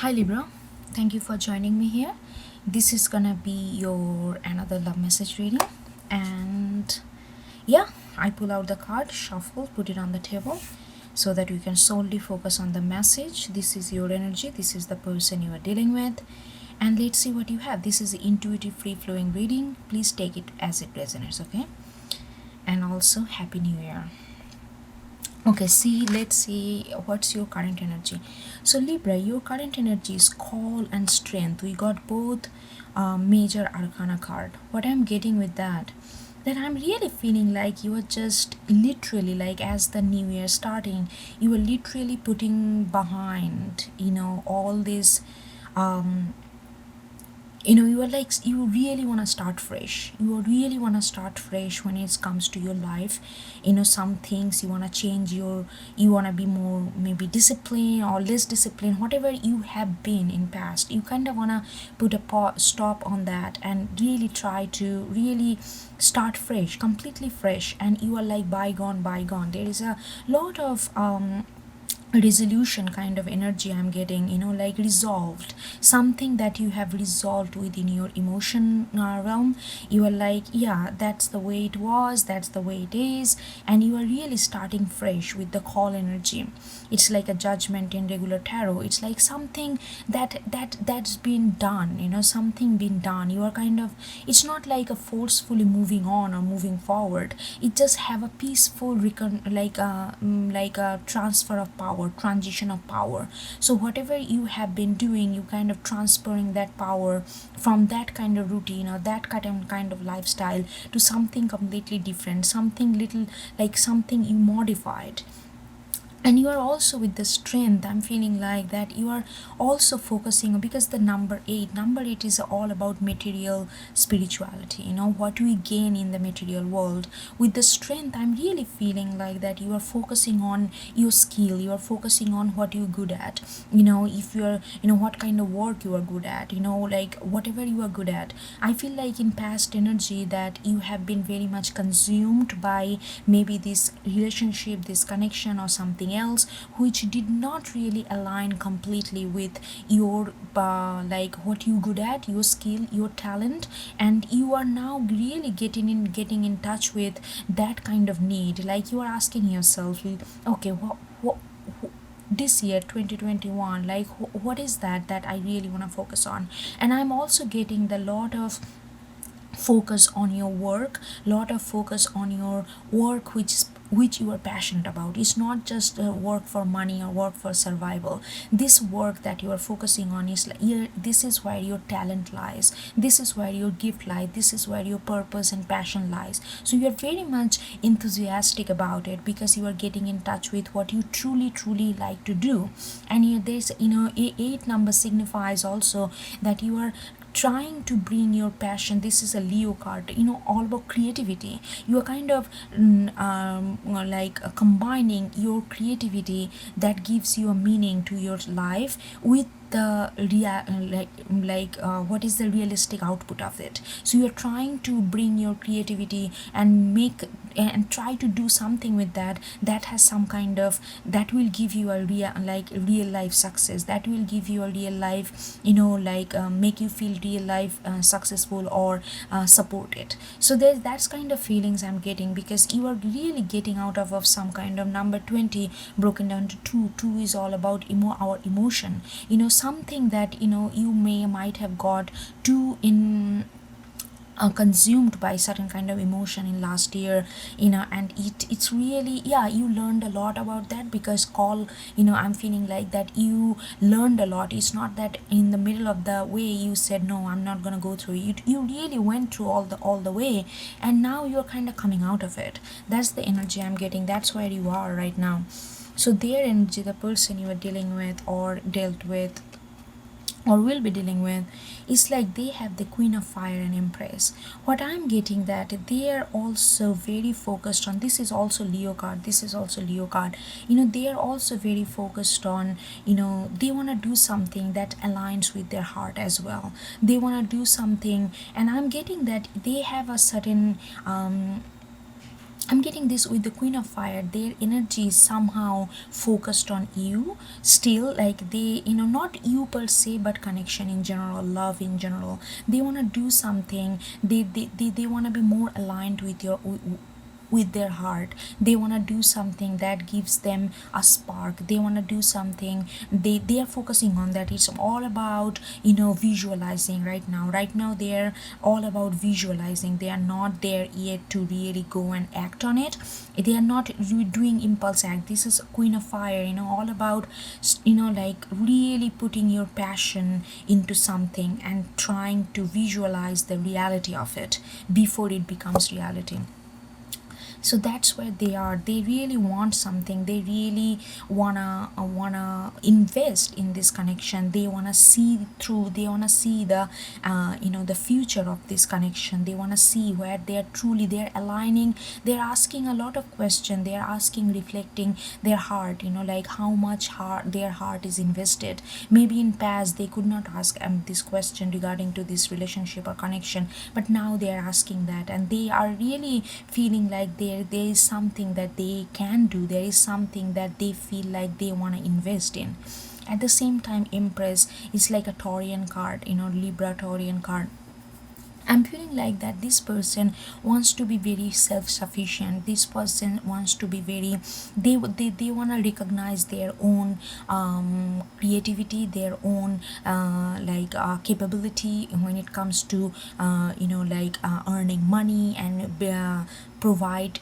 Hi Libra, thank you for joining me here. This is gonna be your another love message reading, and yeah, I pull out the card, shuffle, put it on the table so that you can solely focus on the message. This is your energy, this is the person you are dealing with, and let's see what you have. This is intuitive, free flowing reading. Please take it as it resonates, okay? And also, Happy New Year. Okay, let's see what's your current energy. So Libra, your current energy is call and strength. We got both major arcana card. What I'm getting with that I'm really feeling like you are just literally, like, as the new year starting, you are literally putting behind, all this um you are like, you really want to start fresh. You really want to start fresh when it comes to your life. Some things you want to change, you want to be more maybe disciplined or less disciplined. Whatever you have been in past, you kind of want to put a stop on that and really try to really start fresh, completely fresh. And you are like bygone. There is a lot of resolution kind of energy I'm getting, like resolved, something that you have resolved within your emotion realm. You are like, yeah, that's the way it was, that's the way it is, and you are really starting fresh with the call energy. It's like a judgment in regular tarot. It's like something that's been done, something been done. You are kind of, it's not like a forcefully moving on or moving forward. It just have a peaceful like a transfer of power, transition of power. So whatever you have been doing, you kind of transferring that power from that kind of routine or that kind of lifestyle to something completely different, something little, like something you modified. And you are also with the strength, I'm feeling like that you are also focusing, because the number 8 is all about material spirituality, what we gain in the material world. With the strength, I'm really feeling like that you are focusing on your skill, you are focusing on what you're good at. If you're, what kind of work you are good at, like whatever you are good at. I feel like in past energy that you have been very much consumed by maybe this relationship, this connection, or something else which did not really align completely with your like what you good at, your skill, your talent. And you are now really getting in touch with that kind of need. Like you are asking yourself, okay, what this year 2021, like what is that I really want to focus on. And I'm also getting the lot of focus on your work, lot of focus on your work which you are passionate about. It's not just work for money or work for survival. This work that you are focusing on is like, this is where your talent lies, this is where your gift lies, this is where your purpose and passion lies. So you are very much enthusiastic about it because you are getting in touch with what you truly like to do. And there's, 8 number signifies also that you are trying to bring your passion. This is a Leo card, all about creativity. You are kind of combining your creativity that gives you a meaning to your life with the what is the realistic output of it. So you're trying to bring your creativity and make and try to do something with that has some kind of, that will give you a real life success, that will give you a real life, make you feel real life successful or support it. So that's kind of feelings I'm getting, because you are really getting out of some kind of number 20 broken down to two is all about our emotion. Something that you might have got too in consumed by certain kind of emotion in last year. And it's really, yeah, you learned a lot about that, because I'm feeling like that you learned a lot. It's not that in the middle of the way you said, no, I'm not gonna go through. You really went through all the way, and now you're kind of coming out of it. That's the energy I'm getting. That's where you are right now. So their energy, the person you are dealing with or dealt with or will be dealing with, is like they have the Queen of Fire and Empress. What I'm getting that they are also very focused on, this is also Leo card, this is also Leo card. They are also very focused on, they want to do something that aligns with their heart as well. They want to do something, and I'm getting that they have a certain I'm getting this with the Queen of Fire. Their energy is somehow focused on you still, like they, not you per se, but connection in general, love in general. They want to do something. They want to be more aligned with with their heart. They want to do something that gives them a spark. They want to do something, they are focusing on that. It's all about visualizing. Right now they're all about visualizing. They are not there yet to really go and act on it. They are not doing impulse act. This is Queen of Fire, all about like really putting your passion into something and trying to visualize the reality of it before it becomes reality. So that's where they are. They really want something. They really wanna invest in this connection. They wanna see through. They wanna see the the future of this connection. They wanna see where they're aligning. They're asking a lot of questions. They're asking, reflecting their heart, like how much heart their heart is invested. Maybe in past they could not ask this question regarding to this relationship or connection, but now they are asking that, and they are really feeling like there is something that they can do. There is something that they feel like they want to invest in. At the same time, Empress is like a Taurian card, Libra Taurian card. I'm feeling like that this person wants to be very self-sufficient. This person wants to be very, they want to recognize their own creativity, their own capability when it comes to earning money and provide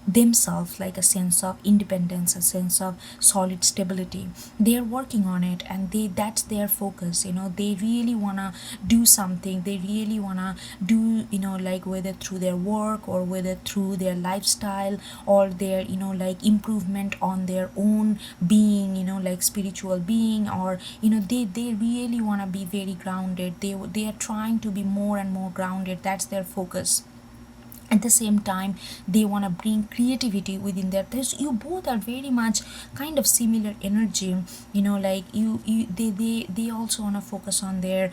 themselves like a sense of independence, a sense of solid stability. They are working on it, and that's their focus. They really wanna do something. They really wanna do, like whether through their work or whether through their lifestyle or their improvement on their own being, like spiritual being, or they really wanna be very grounded. They are trying to be more and more grounded. That's their focus. At the same time, they want to bring creativity within their there's you both are very much kind of similar energy. Like they also want to focus on their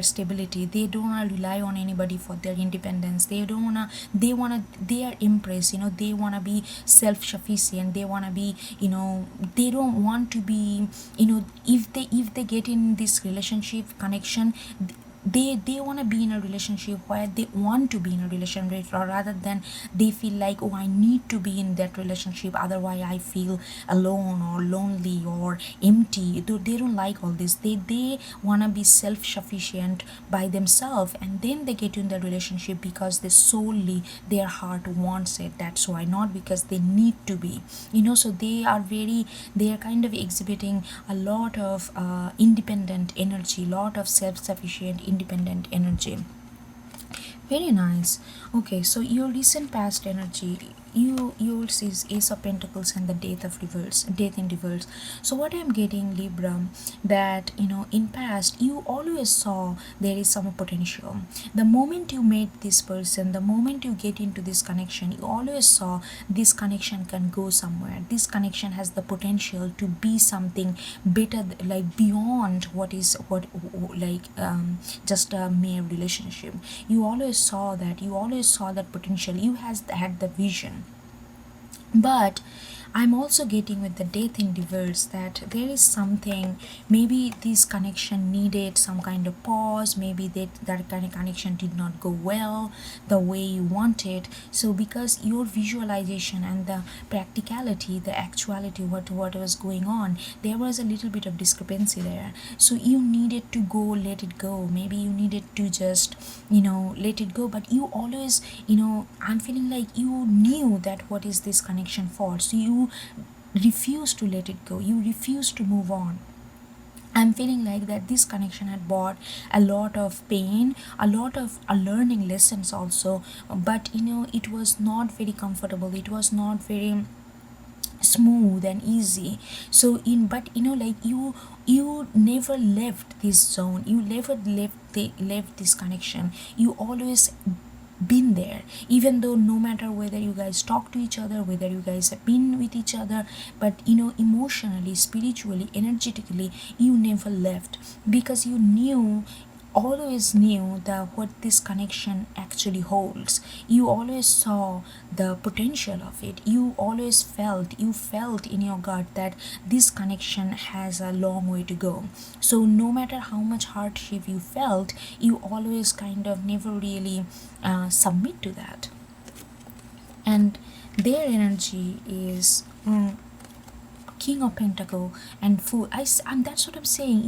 stability. They don't want to rely on anybody for their independence. They are Empress. They want to be self-sufficient. They want to be, they don't want to be, if they get in this relationship connection, they want to be in a relationship where they want to be in a relationship, or rather than they feel like, oh, I need to be in that relationship, otherwise I feel alone or lonely or empty. They don't like all this. They want to be self-sufficient by themselves, and then they get in the relationship because they solely their heart wants it. That's why, not because they need to be. So they are kind of exhibiting a lot of independent energy, lot of self-sufficient independent energy. Very nice. Okay, so your recent past energy, yours is Ace of Pentacles and the Death in reverse. So what I'm getting, Libra, that in past you always saw there is some potential. The moment you met this person, the moment you get into this connection, you always saw this connection can go somewhere. This connection has the potential to be something better, like beyond what like just a mere relationship. You always saw that potential. You has had the vision. But I'm also getting with the Death in reverse that there is something, maybe this connection needed some kind of pause. Maybe that kind of connection did not go well the way you wanted. So because your visualization and the practicality, the actuality, what was going on, there was a little bit of discrepancy there. So you needed to go, let it go. Maybe you needed to just let it go. But you always, I'm feeling like you knew that what is this connection for. So you refuse to let it go. You refuse to move on. I'm feeling like that this connection had brought a lot of pain, a lot of learning lessons also, but it was not very comfortable. It was not very smooth and easy. So but like you never left this zone. You never left this connection. You always been there, even though no matter whether you guys talk to each other, whether you guys have been with each other, but emotionally, spiritually, energetically, you never left, because you knew always knew that what this connection actually holds. You always saw the potential of it. You felt in your gut that this connection has a long way to go. So no matter how much hardship you felt, you always kind of never really submit to that. And their energy is King of Pentacle and Fool. And that's what I'm saying.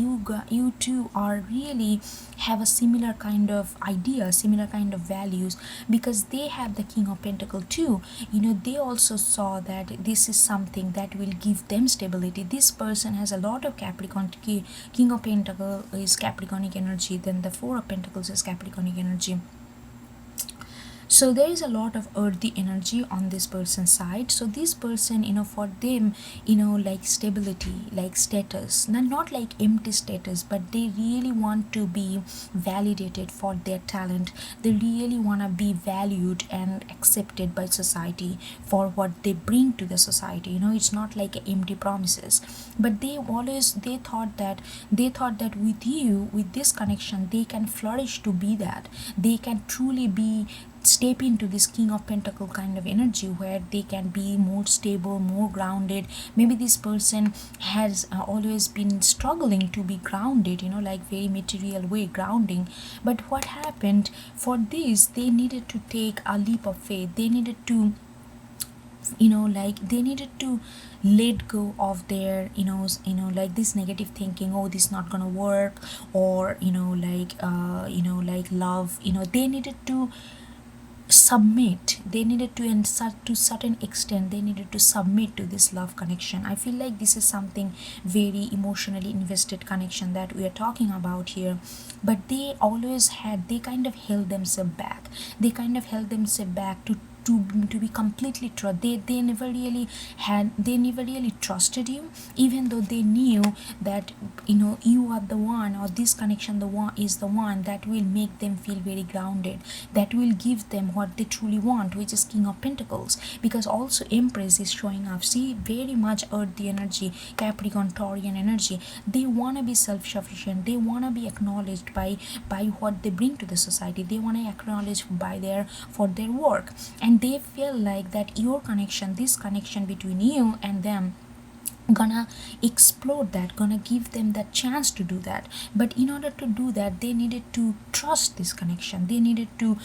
You two are really have a similar kind of idea, similar kind of values, because they have the King of Pentacle too. They also saw that this is something that will give them stability. This person has a lot of Capricorn. King of Pentacle is Capricornic energy, then the Four of Pentacles is Capricornic energy. So there is a lot of earthy energy on this person's side. So this person, for them, like stability, like status, not like empty status, but they really want to be validated for their talent. They really want to be valued and accepted by society for what they bring to the society. It's not like empty promises, but they thought that with this connection, they can flourish to be that. They can truly be step into this King of Pentacle kind of energy where they can be more stable, more grounded. Maybe this person has always been struggling to be grounded, like very material way grounding. But what happened for this, they needed to take a leap of faith. They needed to let go of their like this negative thinking. Oh, this is not gonna work, or like love. They needed to submit. They needed to certain extent, they needed to submit to this love connection. I feel like this is something very emotionally invested connection that we are talking about here. But they kind of held themselves back. To be completely trust. They never really trusted you, even though they knew that you are the one, or this connection is the one that will make them feel very grounded, that will give them what they truly want, which is King of Pentacles. Because also Empress is showing up. See, very much earthy energy, Capricorn Taurian energy. They want to be self-sufficient. They want to be acknowledged by what they bring to the society. They want to acknowledge for their work. And they feel like that your connection, this connection between you and them, gonna explode that, gonna give them that chance to do that. But in order to do that, they needed to trust this connection. They needed to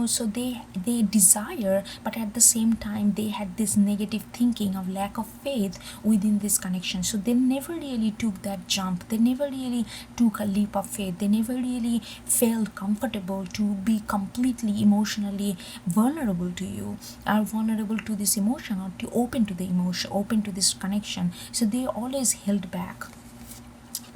so they desire, but at the same time they had this negative thinking of lack of faith within this connection. So they never really took that jump. They never really took a leap of faith. They never really felt comfortable to be completely emotionally vulnerable to you, or vulnerable to this emotion, or to open to the emotion, open to this connection. So they always held back.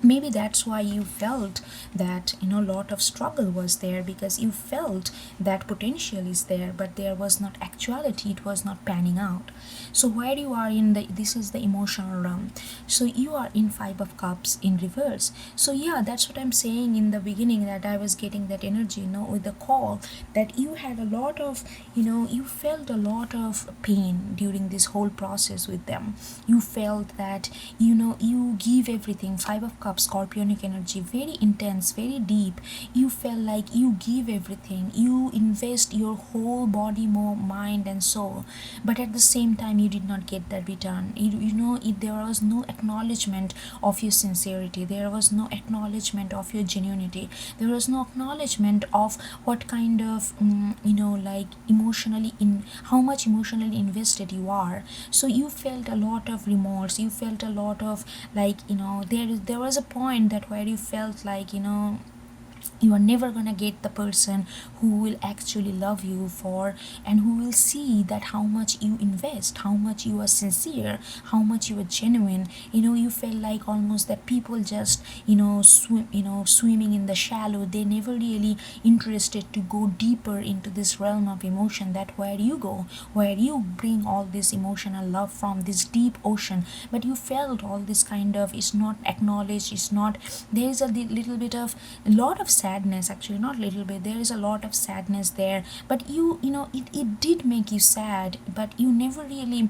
Maybe that's why you felt that a lot of struggle was there, because you felt that potential is there, but there was not actuality. It was not panning out. So where you are this is the emotional realm. So you are in Five of Cups in reverse. So yeah, that's what I'm saying in the beginning, that I was getting that energy with the call, that you had a lot of you felt a lot of pain during this whole process with them. You felt that you give everything. Five of Cups, Scorpionic energy, very intense, very deep. You felt like you give everything, you invest your whole body, more mind and soul, but at the same time you did not get that return. There was no acknowledgement of your sincerity. There was no acknowledgement of your genuinity. There was no acknowledgement of what kind of like emotionally in how much emotionally invested you are. So you felt a lot of remorse. You felt a lot of like there was a point that where you felt like you are never gonna get the person who will actually love you for, and who will see that how much you invest, how much you are sincere, how much you are genuine. You felt like almost that people just swimming in the shallow. They never really interested to go deeper into this realm of emotion, that where you go, where you bring all this emotional love from this deep ocean. But you felt all this kind of is not acknowledged. Is not There is a little bit of a lot of sadness, actually not little bit, there is a lot of sadness there. But it did make you sad, but you never really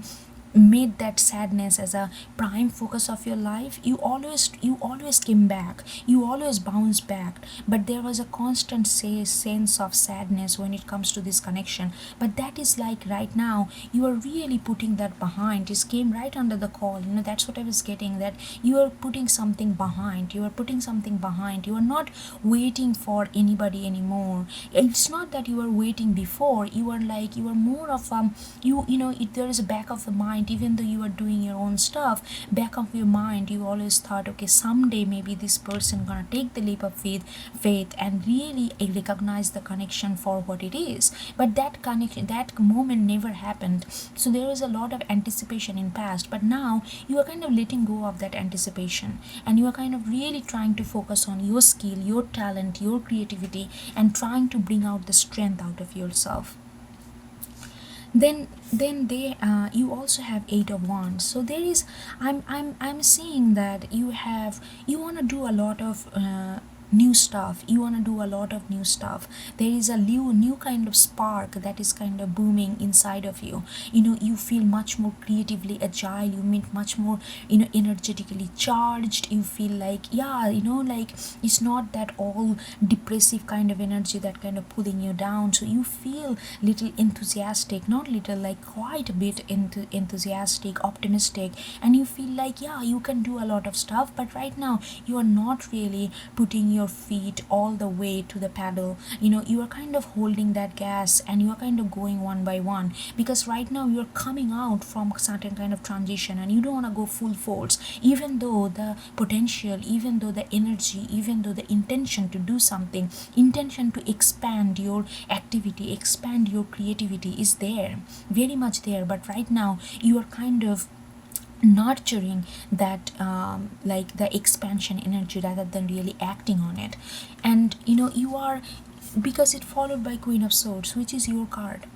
made that sadness as a prime focus of your life, you always came back, you always bounced back. But there was a constant sense of sadness when it comes to this connection. But that is like right now you are really putting that behind. It came right under the call, that's what I was getting, that you are putting something behind, you are not waiting for anybody anymore. It's not that you were waiting before, you are more of if there is a back of the mind, even though you are doing your own stuff, back of your mind you always thought, okay, someday maybe this person gonna take the leap of faith and really recognize the connection for what it is. But that connection, that moment never happened. So there is a lot of anticipation in past, but now you are kind of letting go of that anticipation, and you are kind of really trying to focus on your skill, your talent, your creativity, and trying to bring out the strength out of yourself. Then they you also have Eight of Wands. So there is, I'm seeing that you want to do a lot of new stuff, you want to do a lot of new stuff. There is a new kind of spark that is kind of booming inside of you. You feel much more creatively agile, you meet much more energetically charged. You feel like, yeah, like it's not that all depressive kind of energy that kind of pulling you down. So you feel little enthusiastic, not little, like quite a bit enthusiastic, optimistic, and you feel like, yeah, you can do a lot of stuff. But right now you are not really putting your feet all the way to the pedal. You are kind of holding that gas, and you are kind of going one by one, because right now you're coming out from a certain kind of transition, and you don't want to go full force, even though the potential, even though the energy, even though the intention to do something, intention to expand your activity, expand your creativity is there, very much there. But right now you are kind of nurturing that like the expansion energy rather than really acting on it. And you are, because it followed by Queen of Swords, which is your card,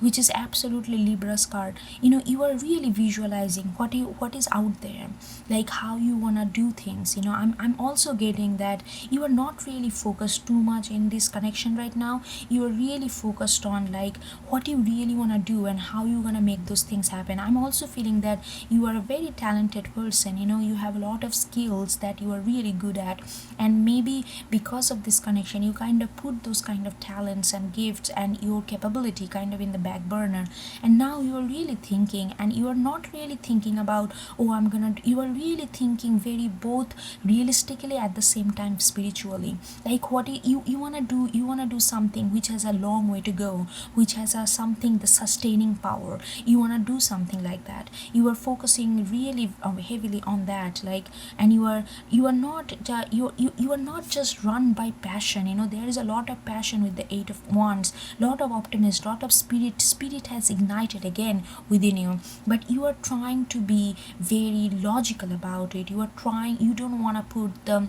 which is absolutely Libra's card. You are really visualizing what is out there, like how you want to do things. I'm also getting that you are not really focused too much in this connection right now. You are really focused on like what you really want to do and how you're going to make those things happen. I'm also feeling that you are a very talented person. You have a lot of skills that you are really good at, and maybe because of this connection you kind of put those kind of talents and gifts and your capability kind of in the back burner. And now you are really thinking, and you are not really thinking about, oh, you are really thinking very both realistically at the same time spiritually. Like what you want to do, you want to do something which has a long way to go, which has a something, the sustaining power. You want to do something like that. You are focusing really heavily on that, like, and you are not you are not just run by passion. There is a lot of passion with the Eight of Wands, lot of optimism, lot of spirit has ignited again within you. But you are trying to be very logical about it. You don't want to put the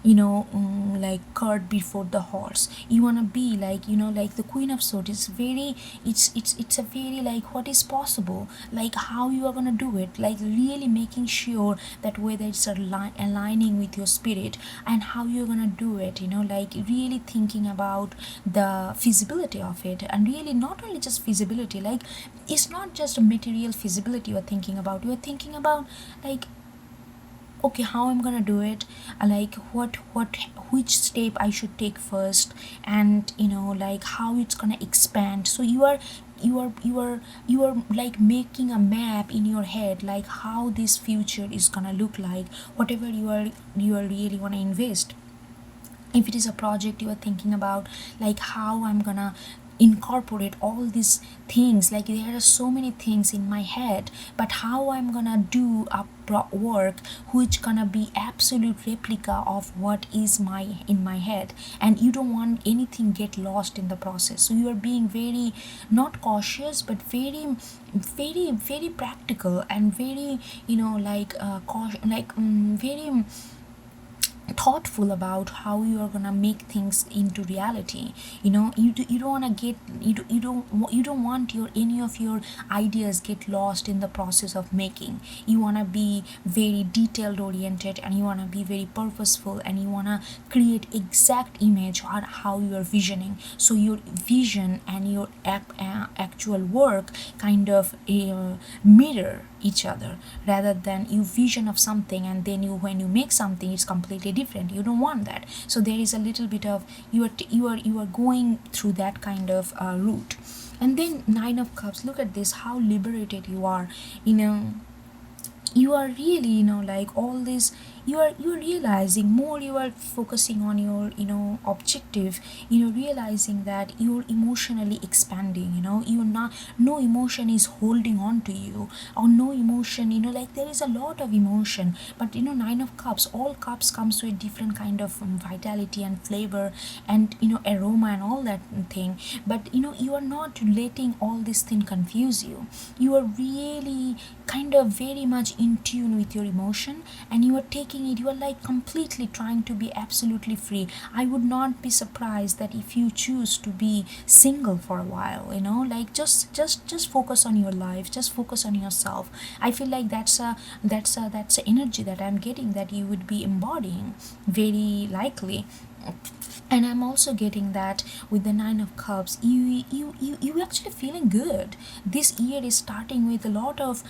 like cart before the horse. You want to be like, like the Queen of Swords is very, it's a very like what is possible, like how you are going to do it, like really making sure that whether it's aligning with your spirit and how you're going to do it, like really thinking about the feasibility of it. And really not only just feasibility, like it's not just a material feasibility you're thinking about. You're thinking about like, okay, how I'm gonna do it, like which step I should take first, and like how it's gonna expand. So you are like making a map in your head, like how this future is gonna look like, whatever you are really want to invest. If it is a project you are thinking about, like how I'm gonna incorporate all these things, like there are so many things in my head, but how I'm gonna do a work which gonna be absolute replica of what is in my head. And you don't want anything get lost in the process, so you are being very not cautious, but very practical, and very like very thought thoughtful about how you are gonna make things into reality. You don't want to get you don't want your any of your ideas get lost in the process of making. You want to be very detailed oriented, and you want to be very purposeful, and you want to create exact image on how you are visioning, so your vision and your actual work kind of mirror each other, rather than you vision of something and then when you make something it's completely different. You don't want that. So there is a little bit of you are going through that kind of route. And then Nine of Cups, look at this, how liberated you are. You are really, like all this, you're realizing more, you are focusing on your objective, realizing that you're emotionally expanding. You're not, no emotion is holding on to you, or no emotion, like there is a lot of emotion, but Nine of Cups, all cups comes with different kind of vitality and flavor and aroma and all that thing. But you are not letting all this thing confuse you. You are really kind of very much in tune with your emotion, and you are taking it, you are like completely trying to be absolutely free. I would not be surprised that if you choose to be single for a while, like just focus on your life, just focus on yourself. I feel like that's a energy that I'm getting, that you would be embodying very likely. And I'm also getting that with the Nine of Cups, you actually feeling good. This year is starting with a lot of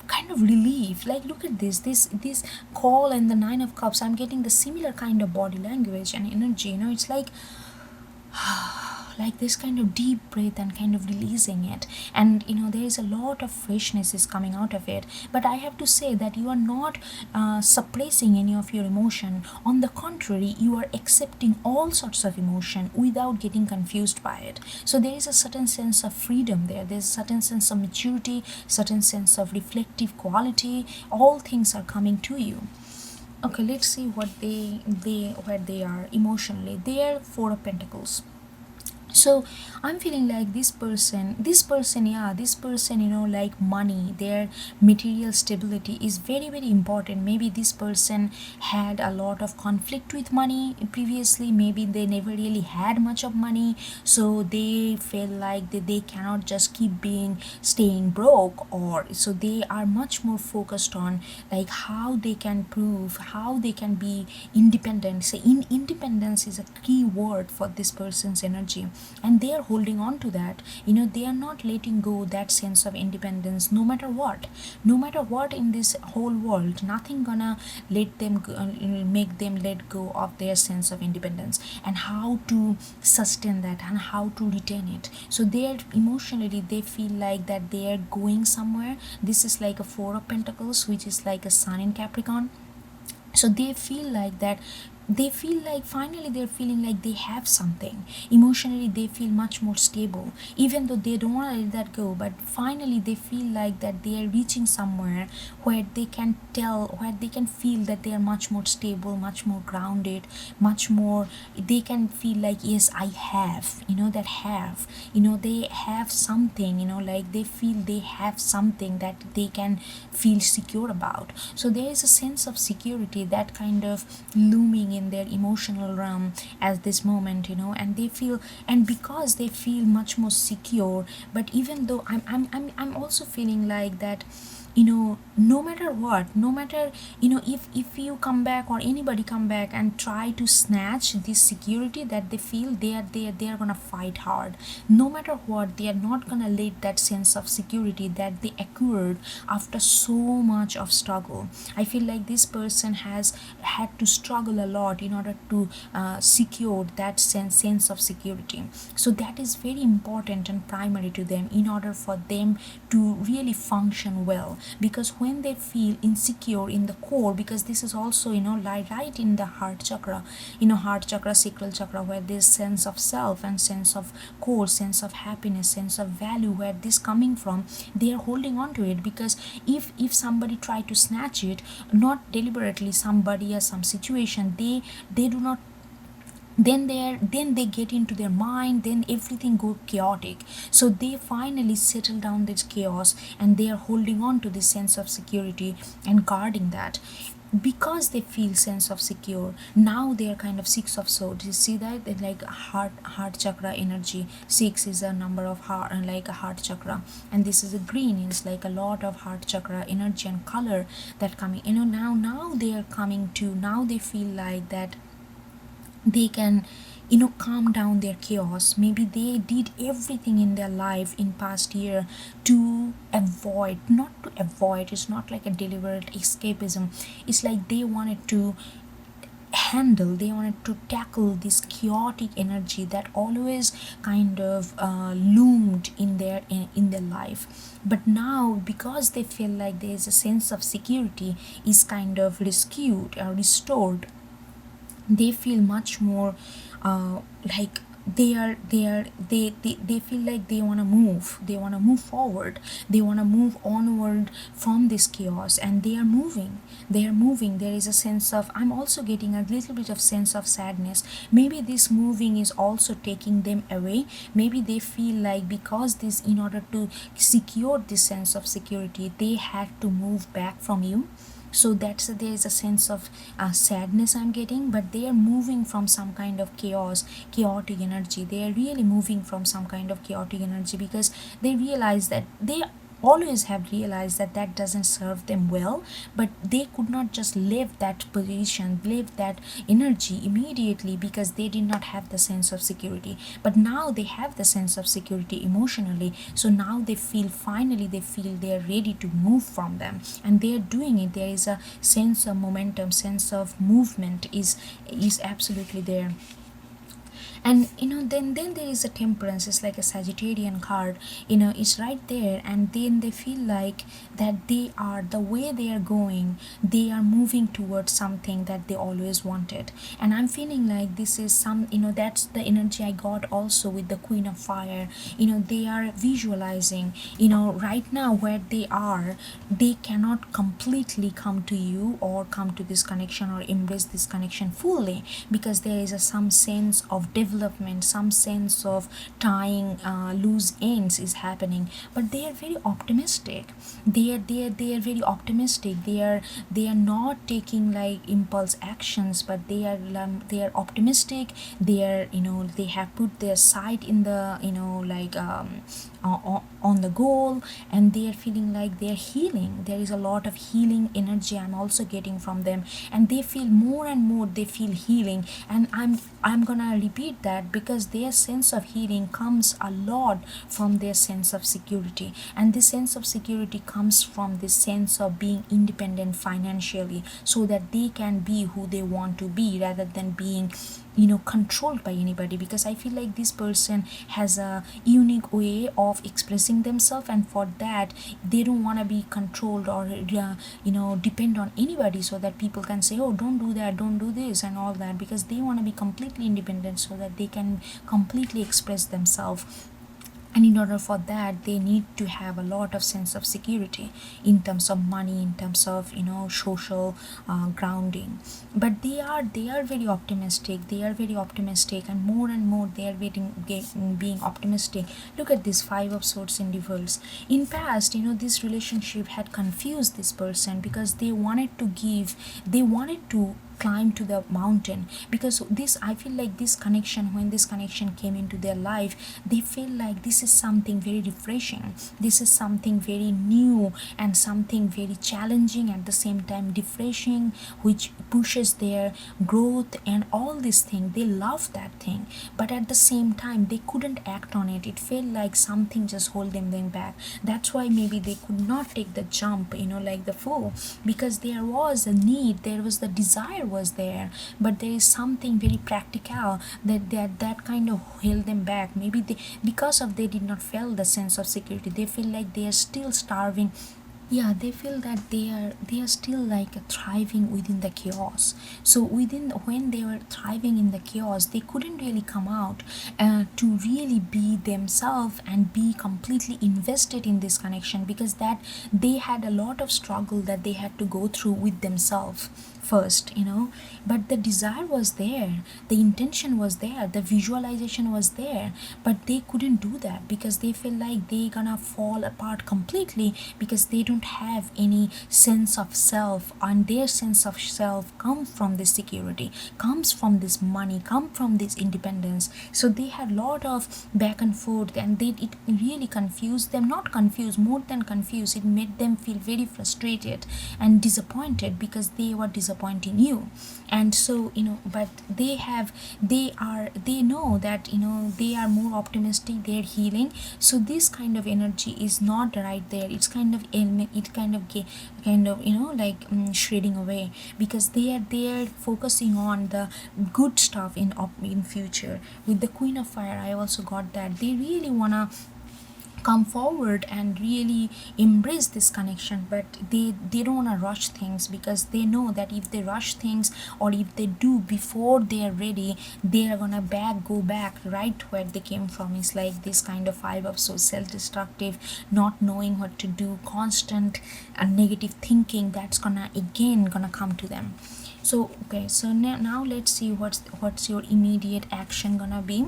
kind of relief. Like look at this call and the Nine of Cups, I'm getting the similar kind of body language and energy. It's like like this kind of deep breath and kind of releasing it, and there is a lot of freshness is coming out of it. But I have to say that you are not suppressing any of your emotion. On the contrary, you are accepting all sorts of emotion without getting confused by it. So there is a certain sense of freedom there, there's a certain sense of maturity, certain sense of reflective quality. All things are coming to you. Okay, let's see what where they are emotionally. They are Four of Pentacles. So I'm feeling like this person, like money, their material stability is very, very important. Maybe this person had a lot of conflict with money previously. Maybe they never really had much of money, so they feel like they cannot just keep staying broke, or so they are much more focused on like how they can prove, how they can be independent. So independence is a key word for this person's energy, and they are holding on to that. They are not letting go that sense of independence. No matter what in this whole world, nothing gonna let them make them let go of their sense of independence, and how to sustain that and how to retain it. So they are emotionally, they feel like that they are going somewhere. This is like a Four of Pentacles, which is like a Sun in Capricorn. So they feel like that, they feel like finally they're feeling like they have something. Emotionally they feel much more stable, even though they don't want to let that go. But finally they feel like that they are reaching somewhere where they can feel that they are much more stable, much more grounded, much more, they can feel like, yes, I have, they have something, like they feel they have something that they can feel secure about. So there is a sense of security that kind of looming in their emotional realm at this moment, and they feel, and because they feel much more secure. But even though I'm also feeling like that, no matter what, no matter, if you come back or anybody come back and try to snatch this security that they feel, they are gonna fight hard. No matter what, they are not gonna let that sense of security that they acquired after so much of struggle. I feel like this person has had to struggle a lot in order to secure that sense of security. So that is very important and primary to them in order for them to really function well. Because when they feel insecure in the core, because this is also right in the heart chakra, heart chakra, sacral chakra, where this sense of self and sense of core, sense of happiness, sense of value, where this coming from, they are holding on to it. Because if somebody try to snatch it, not deliberately, somebody or some situation, they do not, then they get into their mind, then everything go chaotic. So they finally settle down this chaos, and they are holding on to this sense of security and guarding that. because they feel sense of secure. Now they are kind of six of swords. You see that? They're like heart chakra energy. Six is a number of heart, like a heart chakra, and this is a green. It's like a lot of heart chakra energy and color that coming. Now they are coming to. Now they feel like that they can calm down their chaos. Maybe they did everything in their life in past year to avoid, not to avoid, it's not like a deliberate escapism. It's like they wanted to handle, they wanted to tackle this chaotic energy that always kind of loomed in their life. But now, because they feel like there is a sense of security is kind of rescued or restored, they feel much more like they feel like they want to move forward, they want to move onward from this chaos, and they are moving. There is a sense of, I'm also getting a little bit of sense of sadness. Maybe this moving is also taking them away. Maybe they feel like, because this, in order to secure this sense of security, they had to move back from you. So that's, there is a sense of sadness I'm getting. But they are moving from some kind of chaotic energy. They are really moving from some kind of chaotic energy, because they realize that they always have realized that that doesn't serve them well. But they could not just leave that position, leave that energy immediately, because they did not have the sense of security. But now they have the sense of security emotionally. So now they feel, finally they feel they are ready to move from them, and they are doing it. There is a sense of momentum, sense of movement is absolutely there. And then there is a temperance. It's like a Sagittarian card. It's right there. And then they feel like that they are, the way they are going, they are moving towards something that they always wanted. And I'm feeling like this is some, that's the energy I got also with the Queen of Fire. They are visualizing, right now where they are, they cannot completely come to you or come to this connection or embrace this connection fully, because there is some sense of development, some sense of tying loose ends is happening. But they are very optimistic. They are very optimistic. They are not taking like impulse actions, but they are optimistic. They are, they have put their sight in the, like on the goal, and they are feeling like they are healing. There is a lot of healing energy I'm also getting from them, and they feel more and more, they feel healing. And I'm gonna repeat that, because their sense of healing comes a lot from their sense of security. And this sense of security comes from this sense of being independent financially, so that they can be who they want to be, rather than being controlled by anybody. Because I feel like this person has a unique way of expressing themselves, and for that they don't want to be controlled or depend on anybody, so that people can say, oh, don't do that, don't do this and all that, because they want to be completely independent, so that they can completely express themselves. And in order for that, they need to have a lot of sense of security in terms of money, in terms of social grounding. But they are very optimistic. They are very optimistic, and more they are being optimistic. Look at this Five of Swords in reverse. In past, this relationship had confused this person, because they wanted to climb to the mountain. Because this, I feel like this connection, when this connection came into their life, they feel like this is something very refreshing, this is something very new, and something very challenging, at the same time refreshing, which pushes their growth and all these things. They love that thing, but at the same time they couldn't act on it. It felt like something just holding them back. That's why maybe they could not take the jump, like the Fool, because there was a need, there was the desire was there, but there is something very practical that kind of held them back. Maybe because of they did not feel the sense of security, they feel like they are still starving. Yeah, they feel that they are still like thriving within the chaos. So when they were thriving in the chaos, they couldn't really come out to really be themselves and be completely invested in this connection, because that they had a lot of struggle that they had to go through with themselves first, but the desire was there, the intention was there, the visualization was there, but they couldn't do that because they feel like they gonna fall apart completely because they don't have any sense of self, and their sense of self comes from this security, comes from this money, come from this independence. So they had a lot of back and forth, and it really confused them, not confused, more than confused, it made them feel very frustrated and disappointed because they were disappointing you. And so but they know that they are more optimistic, they're healing. So this kind of energy is not right there, it's kind of like shredding away, because they are focusing on the good stuff in future. With the Queen of Fire, I also got that they really wanna come forward and really embrace this connection, but they don't want to rush things, because they know that if they rush things, or if they do before they are ready, they are gonna go back right where they came from. It's like this kind of vibe of so self-destructive, not knowing what to do, constant negative thinking, that's gonna come to them. So okay, so now let's see what's your immediate action gonna be.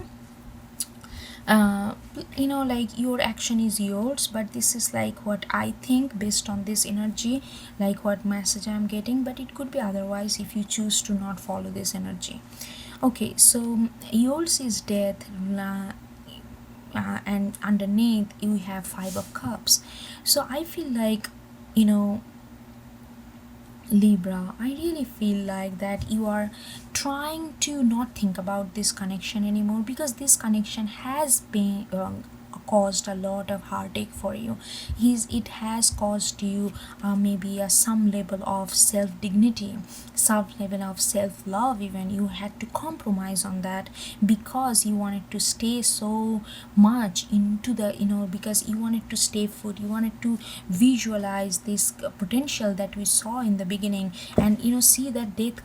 Like your action is yours, but this is like what I think based on this energy, like what message I'm getting, but it could be otherwise if you choose to not follow this energy. Okay, so yours is death, and underneath you have Five of Cups. So I feel like, Libra, I really feel like that you are trying to not think about this connection anymore, because this connection has been caused a lot of heartache for you. It has caused you maybe some level of self-dignity, some level of self-love, even you had to compromise on that because you wanted to stay so much into the because you wanted to stay put, you wanted to visualize this potential that we saw in the beginning, and see that death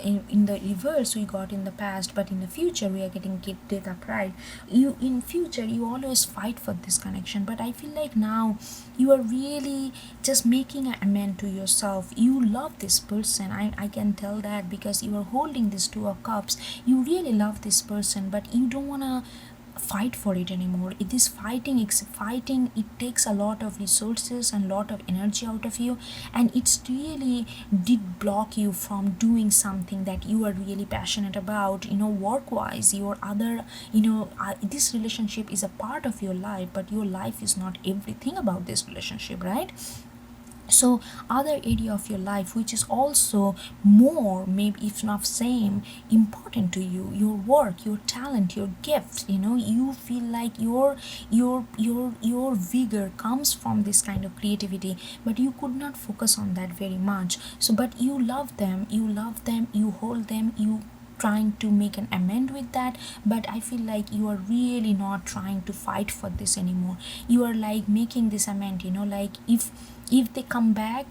in the reverse we got in the past, but in the future we are getting death upright. You in future you always fight for this connection, but I feel like now you are really just making an amend to yourself. You love this person, I can tell that, because you are holding this Two of Cups. You really love this person, but you don't want to fight for it anymore. It is fighting, it takes a lot of resources and lot of energy out of you, and it's really did block you from doing something that you are really passionate about, work wise, your other, this relationship is a part of your life, but your life is not everything about this relationship, right? So other area of your life which is also more, maybe if not same, important to you, your work, your talent, your gift, you feel like your vigor comes from this kind of creativity, but you could not focus on that very much. So but you love them, you hold them, you trying to make an amend with that, but I feel like you are really not trying to fight for this anymore. You are like making this amend, like if they come back,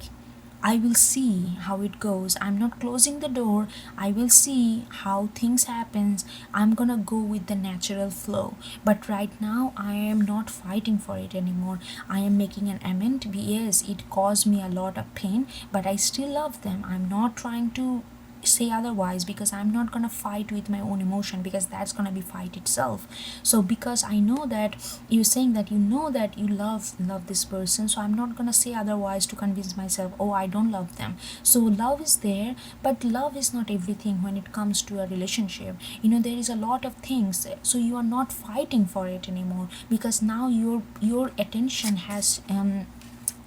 I will see how it goes. I'm not closing the door. I will see how things happens. I'm gonna go with the natural flow. But right now I am not fighting for it anymore. I am making an amend. Yes, it caused me a lot of pain, but I still love them. I'm not trying to say otherwise, because I'm not gonna fight with my own emotion, because that's gonna be fight itself. So because I know that you're saying that that you love this person, so I'm not gonna say otherwise to convince myself, oh, I don't love them. So love is there, but love is not everything when it comes to a relationship. There is a lot of things, so you are not fighting for it anymore, because now your attention has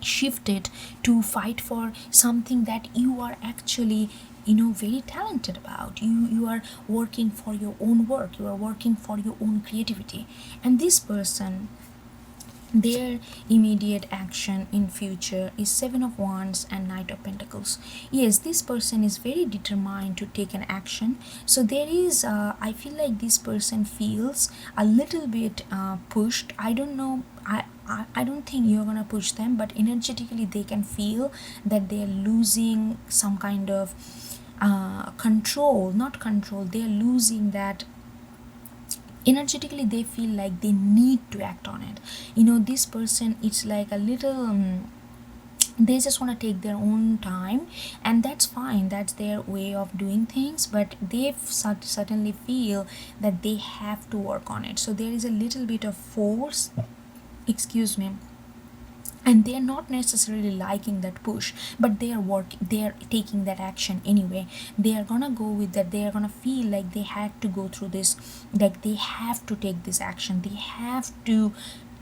shifted to fight for something that you are actually very talented about. You are working for your own work, you are working for your own creativity. And this person, their immediate action in future is Seven of Wands and Knight of Pentacles. Yes, this person is very determined to take an action. So there is I feel like this person feels a little bit pushed. I don't know, I don't think you're gonna push them, but energetically they can feel that they're losing some kind of not control, they're losing that. Energetically they feel like they need to act on it. This person, it's like a little They just want to take their own time, and that's fine, that's their way of doing things, but they certainly feel that they have to work on it. So there is a little bit of force, excuse me, and they are not necessarily liking that push, but they are taking that action anyway. They are gonna go with that, they are gonna feel like they had to go through this, like they have to take this action, they have to,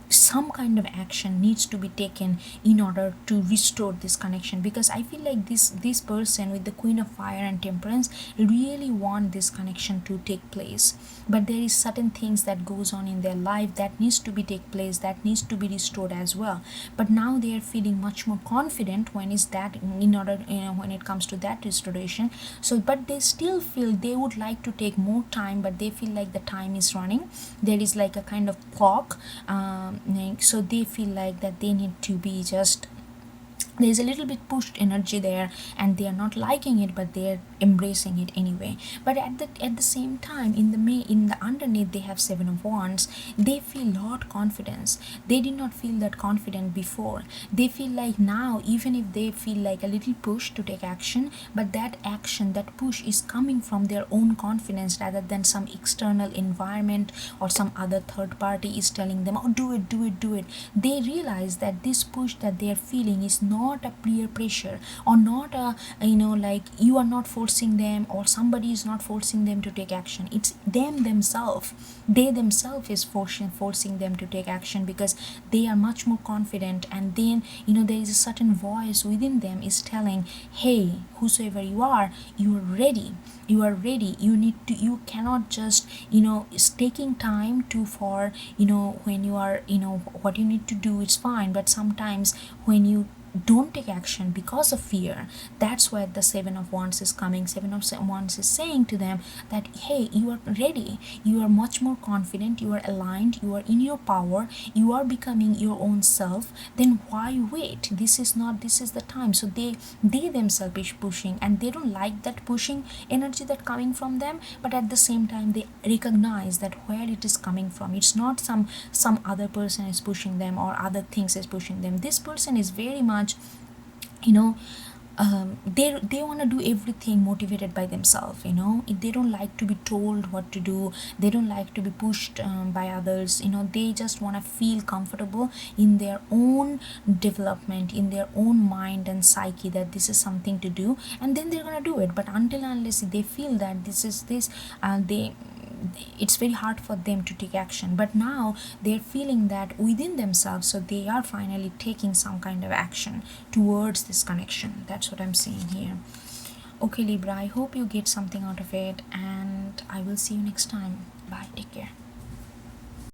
some kind of action needs to be taken in order to restore this connection. Because I feel like this person with the Queen of Fire and Temperance really want this connection to take place, but there is certain things that goes on in their life that needs to be take place, that needs to be restored as well. But now they are feeling much more confident when is that, in order, when it comes to that restoration. So but they still feel they would like to take more time, but they feel like the time is running, there is like a kind of clock. So they feel like that they need to be just, there's a little bit pushed energy there, and they are not liking it, but they're embracing it anyway. But at the same time, in the underneath, they have Seven of Wands. They feel lot confidence, they did not feel that confident before. They feel like now, even if they feel like a little push to take action, but that action, that push is coming from their own confidence rather than some external environment or some other third party is telling them, oh, do it, do it, do it. They realize that this push that they are feeling is not a peer pressure, or not a, like you are not forcing them, or somebody is not forcing them to take action. It's them themselves, they themselves is forcing them to take action, because they are much more confident. And then there is a certain voice within them is telling, hey, whosoever you are, you are ready, you are ready. You need to, you cannot just, it's taking time to, for when you are, what you need to do, it's fine, but sometimes when you don't take action because of fear, that's where the Seven of Wands is coming. Seven of Wands is saying to them that, hey, you are ready, you are much more confident, you are aligned, you are in your power, you are becoming your own self. Then why wait? This is the time. So they themselves is pushing, and they don't like that pushing energy that coming from them, but at the same time they recognize that where it is coming from, it's not some other person is pushing them, or other things is pushing them. This person is very much, they want to do everything motivated by themselves. They don't like to be told what to do, they don't like to be pushed by others. They just want to feel comfortable in their own development, in their own mind and psyche, that this is something to do, and then they're gonna do it. But until unless they feel that this is this, they it's very hard for them to take action. But now they're feeling that within themselves, so they are finally taking some kind of action towards this connection. That's what I'm saying here. Okay, Libra, I hope you get something out of it, and I will see you next time. Bye, take care.